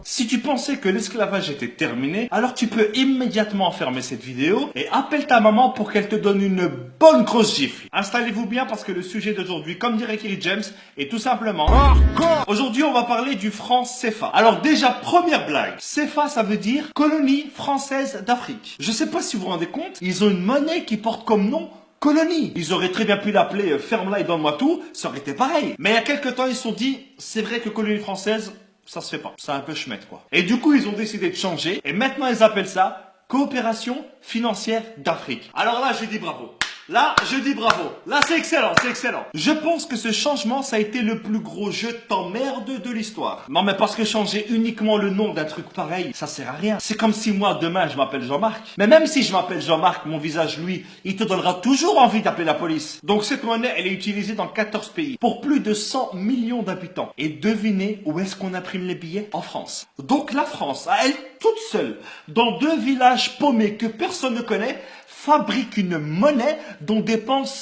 Si tu pensais que l'esclavage était terminé, alors tu peux immédiatement fermer cette vidéo et appelle ta maman pour qu'elle te donne une bonne grosse gifle. Installez-vous bien parce que le sujet d'aujourd'hui, comme dirait Kerry James, est tout simplement... Aujourd'hui, on va parler du franc CFA. Alors déjà, première blague. CFA, ça veut dire colonie française d'Afrique. Je sais pas si vous vous rendez compte, ils ont une monnaie qui porte comme nom colonie. Ils auraient très bien pu l'appeler ferme-la et donne-moi tout, ça aurait été pareil. Mais il y a quelques temps, ils se sont dit, c'est vrai que colonie française, ça se fait pas. C'est un peu chmette, quoi. Et du coup, ils ont décidé de changer. Et maintenant, ils appellent ça coopération financière d'Afrique. Alors là, j'ai dit bravo. Là, je dis bravo. Là, c'est excellent, c'est excellent. Je pense que ce changement, ça a été le plus gros jeu d'emmerde de l'histoire. Non, mais parce que changer uniquement le nom d'un truc pareil, ça sert à rien. C'est comme si moi, demain, je m'appelle Jean-Marc. Mais même si je m'appelle Jean-Marc, mon visage, lui, il te donnera toujours envie d'appeler la police. Donc cette monnaie, elle est utilisée dans 14 pays, pour plus de 100 millions d'habitants. Et devinez où est-ce qu'on imprime les billets? En France. Donc la France, à elle toute seule, dans 2 villages paumés que personne ne connaît, fabrique une monnaie dont dépensent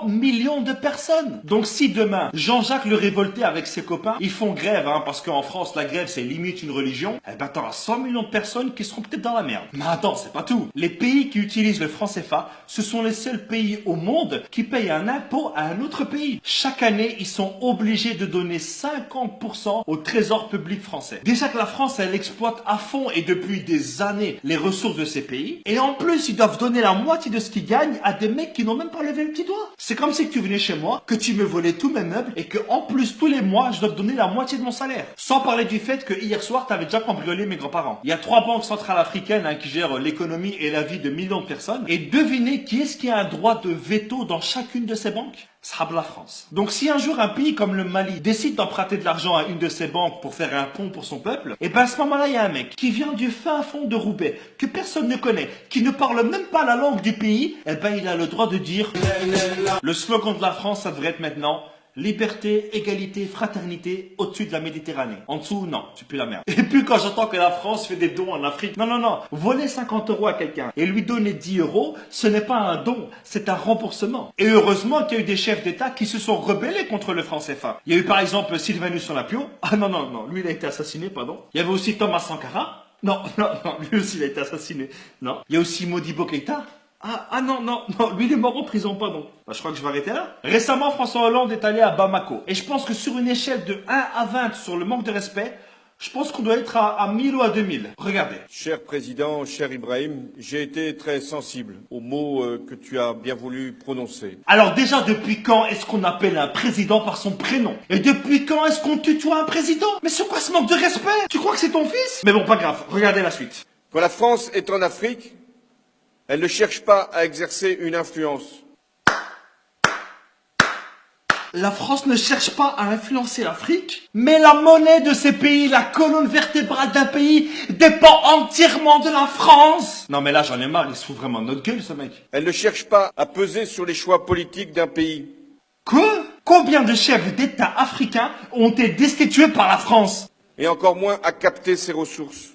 100 millions de personnes. Donc si demain, Jean-Jacques le Révolté avec ses copains, ils font grève, parce qu'en France, la grève, c'est limite une religion, eh ben t'auras 100 millions de personnes qui seront peut-être dans la merde. Mais attends, c'est pas tout. Les pays qui utilisent le franc CFA, ce sont les seuls pays au monde qui payent un impôt à un autre pays. Chaque année, ils sont obligés de donner 50% au trésor public français. Déjà que la France, elle exploite à fond et depuis des années les ressources de ces pays. Et en plus, ils doivent donner la moitié de ce qu'ils gagnent à des mecs qui n'ont même pas levé le petit doigt. C'est comme si tu venais chez moi, que tu me volais tous mes meubles et que en plus tous les mois je dois te donner la moitié de mon salaire. Sans parler du fait que hier soir tu avais déjà cambriolé mes grands-parents. Il y a 3 banques centrales africaines qui gèrent l'économie et la vie de millions de personnes. Et devinez qui est-ce qui a un droit de veto dans chacune de ces banques? Ça sera la France. Donc si un jour un pays comme le Mali décide d'emprunter de l'argent à une de ces banques pour faire un pont pour son peuple, et ben à ce moment-là, il y a un mec qui vient du fin fond de Roubaix, que personne ne connaît, qui ne parle même pas la langue du pays, et ben il a le droit de dire... Le slogan de la France, ça devrait être maintenant... Liberté, égalité, fraternité au-dessus de la Méditerranée. En dessous, non, tu pues la merde. Et puis quand j'entends que la France fait des dons en Afrique, non, voler 50 € à quelqu'un et lui donner 10 €, ce n'est pas un don, c'est un remboursement. Et heureusement qu'il y a eu des chefs d'État qui se sont rebellés contre le franc CFA. Il y a eu par exemple Sylvanus Olympio. Ah non, lui il a été assassiné, pardon. Il y avait aussi Thomas Sankara. Non, lui aussi il a été assassiné. Non. Il y a aussi Modibo Keïta. Non, lui il est mort en prison, pardon. Je crois que je vais arrêter là. Récemment, François Hollande est allé à Bamako. Et je pense que sur une échelle de 1 à 20 sur le manque de respect, je pense qu'on doit être à 1000 ou à 2000. Regardez. Cher Président, cher Ibrahim, j'ai été très sensible aux mots que tu as bien voulu prononcer. Alors déjà, depuis quand est-ce qu'on appelle un président par son prénom? Et depuis quand est-ce qu'on tutoie un président? Mais c'est quoi ce manque de respect? Tu crois que c'est ton fils? Mais bon, pas grave, regardez la suite. Quand la France est en Afrique, elle ne cherche pas à exercer une influence. La France ne cherche pas à influencer l'Afrique, mais la monnaie de ces pays, la colonne vertébrale d'un pays, dépend entièrement de la France. Non mais là j'en ai marre, il se fout vraiment de notre gueule ce mec. Elle ne cherche pas à peser sur les choix politiques d'un pays. Quoi? Combien de chefs d'État africains ont été destitués par la France? Et encore moins à capter ses ressources.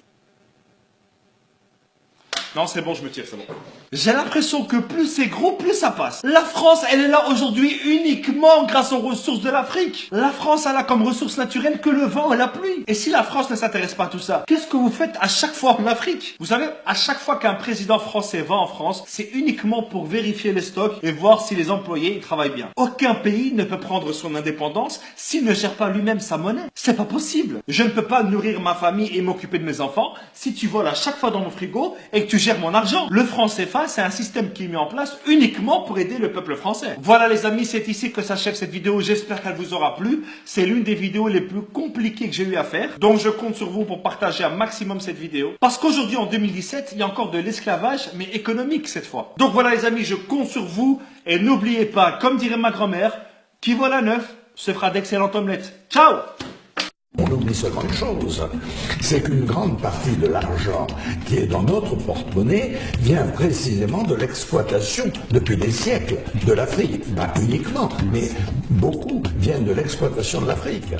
Non, c'est bon, je me tire, c'est bon. J'ai l'impression que plus c'est gros, plus ça passe. La France, elle est là aujourd'hui uniquement grâce aux ressources de l'Afrique. La France, elle a comme ressource naturelle que le vent et la pluie. Et si la France ne s'intéresse pas à tout ça, qu'est-ce que vous faites à chaque fois en Afrique? Vous savez, à chaque fois qu'un président français va en France, c'est uniquement pour vérifier les stocks et voir si les employés travaillent bien. Aucun pays ne peut prendre son indépendance s'il ne gère pas lui-même sa monnaie. C'est pas possible. Je ne peux pas nourrir ma famille et m'occuper de mes enfants si tu voles à chaque fois dans mon frigo et que tu gères mon argent. Le franc CFA, c'est un système qui est mis en place uniquement pour aider le peuple français. Voilà les amis, c'est ici que s'achève cette vidéo. J'espère qu'elle vous aura plu. C'est l'une des vidéos les plus compliquées que j'ai eu à faire. Donc je compte sur vous pour partager un maximum cette vidéo. Parce qu'aujourd'hui, en 2017, il y a encore de l'esclavage, mais économique cette fois. Donc voilà les amis, je compte sur vous. Et n'oubliez pas, comme dirait ma grand-mère, qui vole à neuf se fera d'excellentes omelettes. Ciao! On oublie seulement une chose, c'est qu'une grande partie de l'argent qui est dans notre porte-monnaie vient précisément de l'exploitation, depuis des siècles, de l'Afrique. Pas uniquement, mais beaucoup viennent de l'exploitation de l'Afrique.